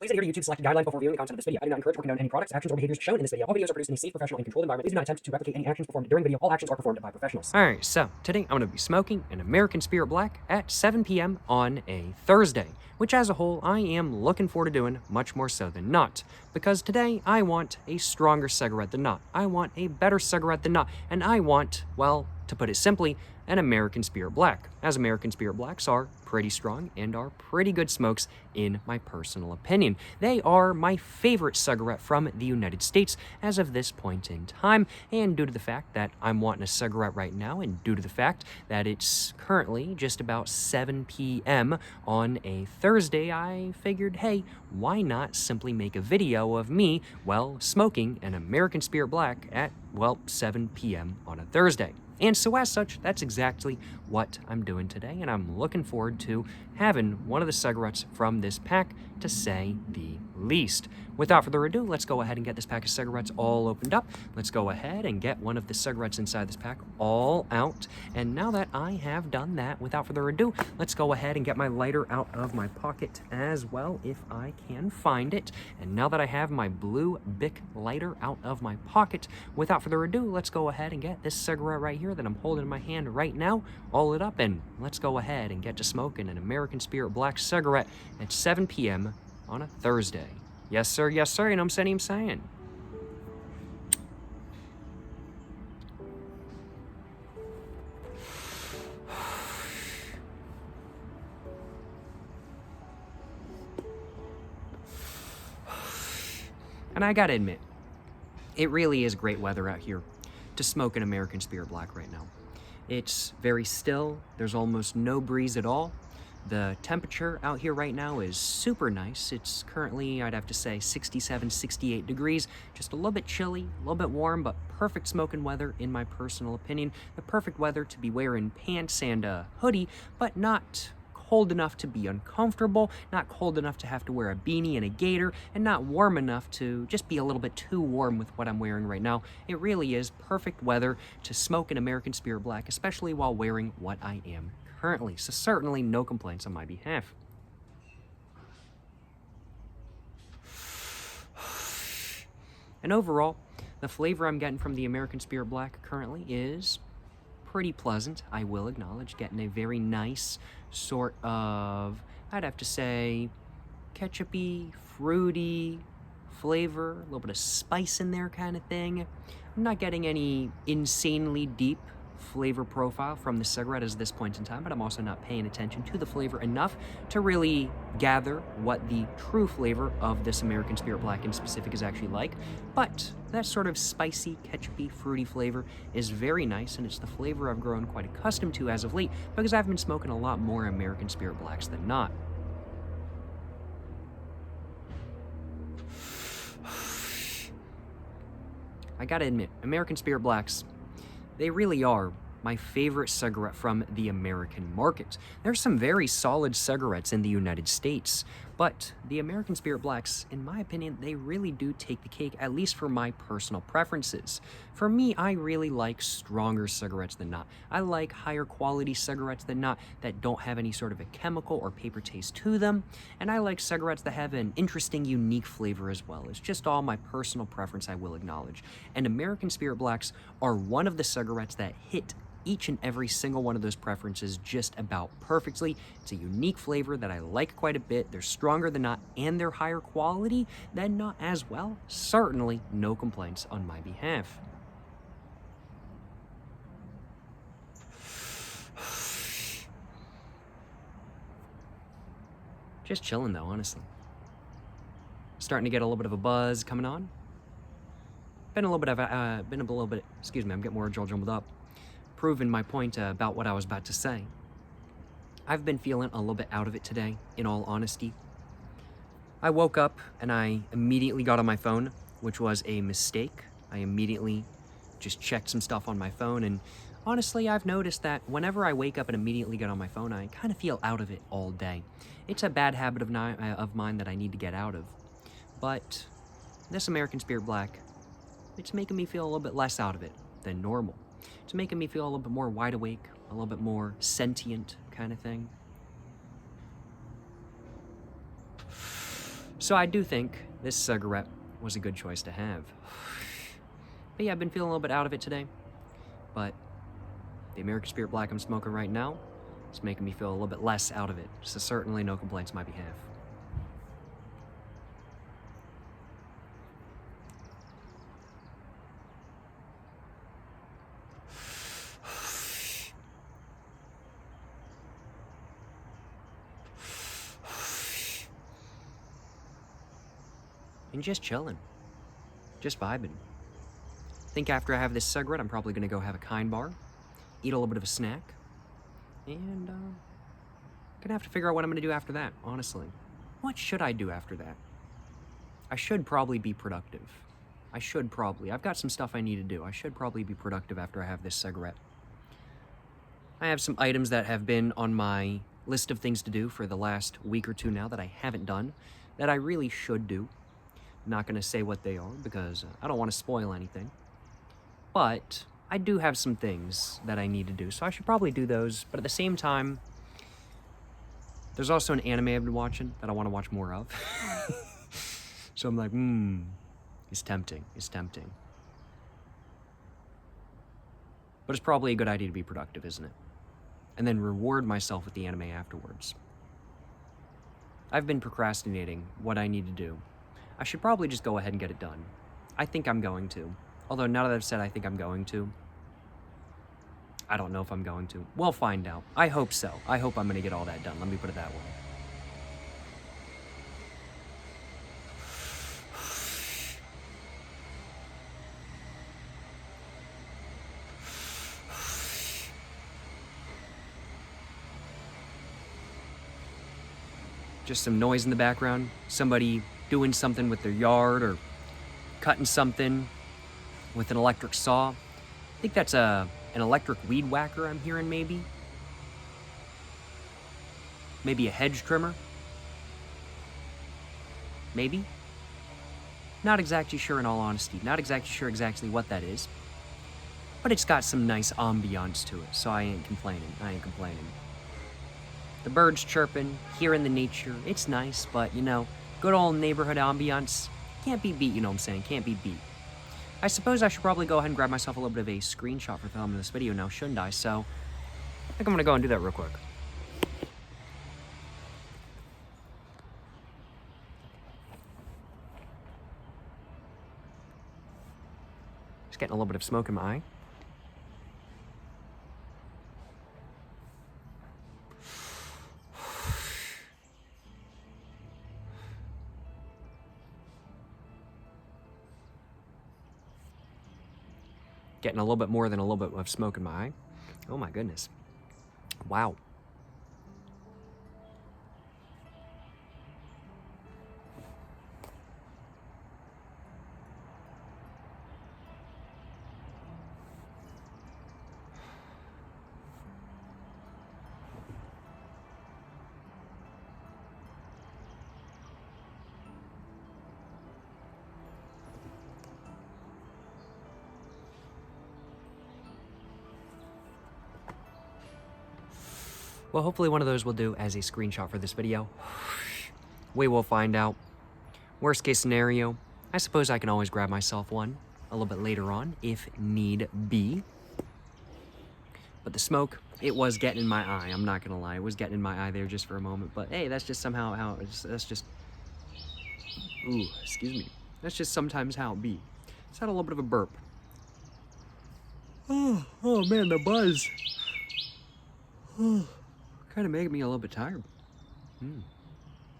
Please adhere to YouTube's selected guidelines before viewing the content of this video. I do not encourage or condone any products, actions, or behaviors shown in this video. All videos are produced in a safe, professional, and controlled environment. Please do not attempt to replicate any actions performed during the video. All actions are performed by professionals. Alright, so today I'm going to be smoking an American Spirit Black at 7 p.m. on a Thursday, which as a whole I am looking forward to doing much more so than not, because today I want a stronger cigarette than not. I want a better cigarette than not, and I want, well, to put it simply, an American Spirit Black, as American Spirit Blacks are pretty strong and are pretty good smokes in my personal opinion. They are my favorite cigarette from the United States as of this point in time, and due to the fact that I'm wanting a cigarette right now, and due to the fact that it's currently just about 7 p.m. on a Thursday, I figured, hey, why not simply make a video of me, well, smoking an American Spirit Black at, well, 7 p.m. on a Thursday. And so as such, that's exactly what I'm doing today, and I'm looking forward to having one of the cigarettes from this pack, to say the least. Without further ado, let's go ahead and get this pack of cigarettes all opened up. Let's go ahead and get one of the cigarettes inside this pack all out. And now that I have done that, without further ado, let's go ahead and get my lighter out of my pocket as well, if I can find it. And now that I have my blue Bic lighter out of my pocket, without further ado, let's go ahead and get this cigarette right here that I'm holding in my hand right now, all lit up, and let's go ahead and get to smoking an American Spirit Black cigarette at 7 p.m. on a Thursday. Yes, sir, you know what I'm saying? And I gotta admit, it really is great weather out here to smoke an American Spirit Black right now. It's very still, there's almost no breeze at all. The temperature out here right now is super nice. It's currently, I'd have to say, 67, 68 degrees. Just a little bit chilly, a little bit warm, but perfect smoking weather in my personal opinion. The perfect weather to be wearing pants and a hoodie, but not cold enough to be uncomfortable, not cold enough to have to wear a beanie and a gaiter, and not warm enough to just be a little bit too warm with what I'm wearing right now. It really is perfect weather to smoke an American Spirit Black, especially while wearing what I am currently. So certainly no complaints on my behalf. And overall, the flavor I'm getting from the American Spirit Black currently is pretty pleasant, I will acknowledge. Getting a very nice sort of, I'd have to say, ketchupy, fruity flavor, a little bit of spice in there kind of thing. I'm not getting any insanely deep flavor profile from the cigarette at this point in time, but I'm also not paying attention to the flavor enough to really gather what the true flavor of this American Spirit Black in specific is actually like. But that sort of spicy, ketchupy, fruity flavor is very nice, and it's the flavor I've grown quite accustomed to as of late, because I've been smoking a lot more American Spirit Blacks than not. I gotta admit, American Spirit Blacks, they really are my favorite cigarette from the American market. There's some very solid cigarettes in the United States, but the American Spirit Blacks, in my opinion, they really do take the cake, at least for my personal preferences. For me, I really like stronger cigarettes than not. I like higher quality cigarettes than not that don't have any sort of a chemical or paper taste to them, and I like cigarettes that have an interesting, unique flavor as well. It's just all my personal preference, I will acknowledge. And American Spirit Blacks are one of the cigarettes that hit each and every single one of those preferences just about perfectly. It's a unique flavor that I like quite a bit. They're stronger than not, and they're higher quality than not as well. Certainly no complaints on my behalf. Just chilling though, honestly. Starting to get a little bit of a buzz coming on. Been a little bit, excuse me, I'm getting more jumbled up. Proving my point about what I was about to say. I've been feeling a little bit out of it today, in all honesty. I woke up and I immediately got on my phone, which was a mistake. I immediately just checked some stuff on my phone, and honestly, I've noticed that whenever I wake up and immediately get on my phone, I kind of feel out of it all day. It's a bad habit of mine that I need to get out of. But this American Spirit Black, it's making me feel a little bit less out of it than normal. It's making me feel a little bit more wide awake, a little bit more sentient kind of thing. So I do think this cigarette was a good choice to have. But yeah, I've been feeling a little bit out of it today. But the American Spirit Black I'm smoking right now is making me feel a little bit less out of it. So certainly no complaints on my behalf. And just chilling. Just vibing. I think after I have this cigarette, I'm probably going to go have a kind bar, eat a little bit of a snack, and gonna have to figure out what I'm gonna do after that, honestly. What should I do after that? I should probably be productive. I've got some stuff I need to do. I should probably be productive after I have this cigarette. I have some items that have been on my list of things to do for the last week or two now that I haven't done, that I really should do. I'm not gonna say what they are because I don't want to spoil anything. But I do have some things that I need to do, so I should probably do those. But at the same time, there's also an anime I've been watching that I want to watch more of. So I'm like, it's tempting. But it's probably a good idea to be productive, isn't it? And then reward myself with the anime afterwards. I've been procrastinating what I need to do. I should probably just go ahead and get it done. I think I'm going to. Although now that I've said I think I'm going to, I don't know if I'm going to. We'll find out. I hope so. I hope I'm going to get all that done. Let me put it that way. Just some noise in the background. Somebody doing something with their yard or cutting something with an electric saw. I think that's an electric weed whacker I'm hearing, maybe. Maybe a hedge trimmer. Maybe. Not exactly sure in all honesty. Not exactly sure exactly what that is. But it's got some nice ambiance to it, so I ain't complaining. The birds chirping, hearing the nature, it's nice, but, you know, good old neighborhood ambiance can't be beat, you know what I'm saying? Can't be beat. I suppose I should probably go ahead and grab myself a little bit of a screenshot for filming this video now, shouldn't I? So, I think I'm gonna go and do that real quick. Just getting a little bit of smoke in my eye. Getting a little bit more than a little bit of smoke in my eye. Oh my goodness. Wow. Well, hopefully one of those will do as a screenshot for this video. We will find out. Worst case scenario, I suppose I can always grab myself one a little bit later on, if need be. But the smoke, it was getting in my eye, I'm not gonna lie. It was getting in my eye there just for a moment. But hey, that's just somehow how, that's just, ooh, excuse me. That's just sometimes how it be. Just had a little bit of a burp. Oh man, the buzz. Kind of making me a little bit tired.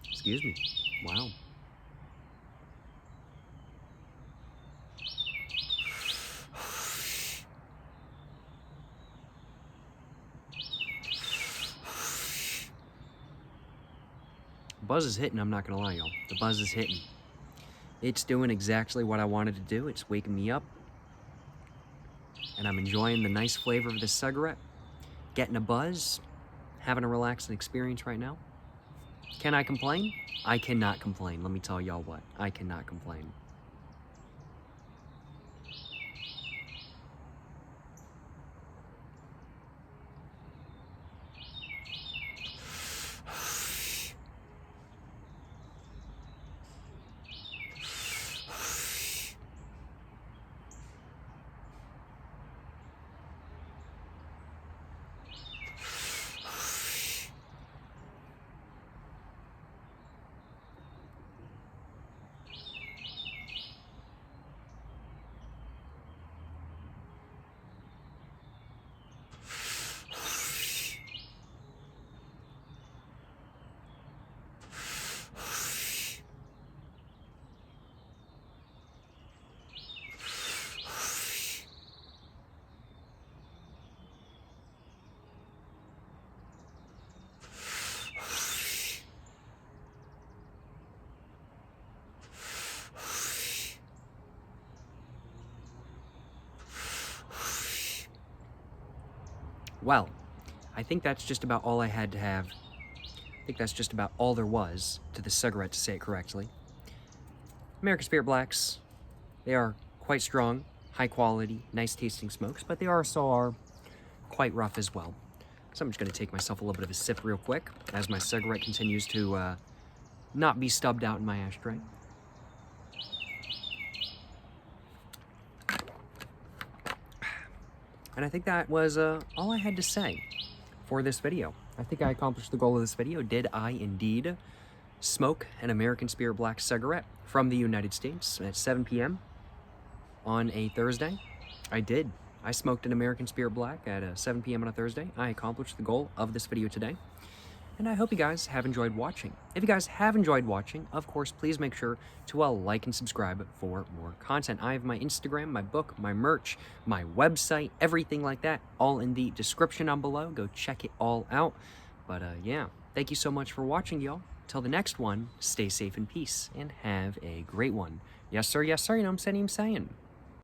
Excuse me. Wow. Buzz is hitting, I'm not gonna lie, y'all. The buzz is hitting. It's doing exactly what I wanted to do. It's waking me up. And I'm enjoying the nice flavor of this cigarette. Getting a buzz. Having a relaxing experience right now. Can I complain? I cannot complain. Let me tell y'all what. I cannot complain. Well, I think that's just about all I had to have. I think that's just about all there was to the cigarette, to say it correctly. American Spirit Blacks, they are quite strong, high quality, nice tasting smokes, but they also are quite rough as well. So I'm just going to take myself a little bit of a sip real quick as my cigarette continues to not be stubbed out in my ashtray. And I think that was all I had to say for this video. I think I accomplished the goal of this video. Did I indeed smoke an American Spirit Black cigarette from the United States at 7 p.m. on a Thursday? I did. I smoked an American Spirit Black at 7 p.m. on a Thursday. I accomplished the goal of this video today. And I hope you guys have enjoyed watching. If you guys have enjoyed watching, of course, please make sure to like and subscribe for more content. I have my Instagram, my book, my merch, my website, everything like that, all in the description down below. Go check it all out. But yeah, thank you so much for watching, y'all. Till the next one, stay safe and peace, and have a great one. Yes, sir, you know what I'm saying?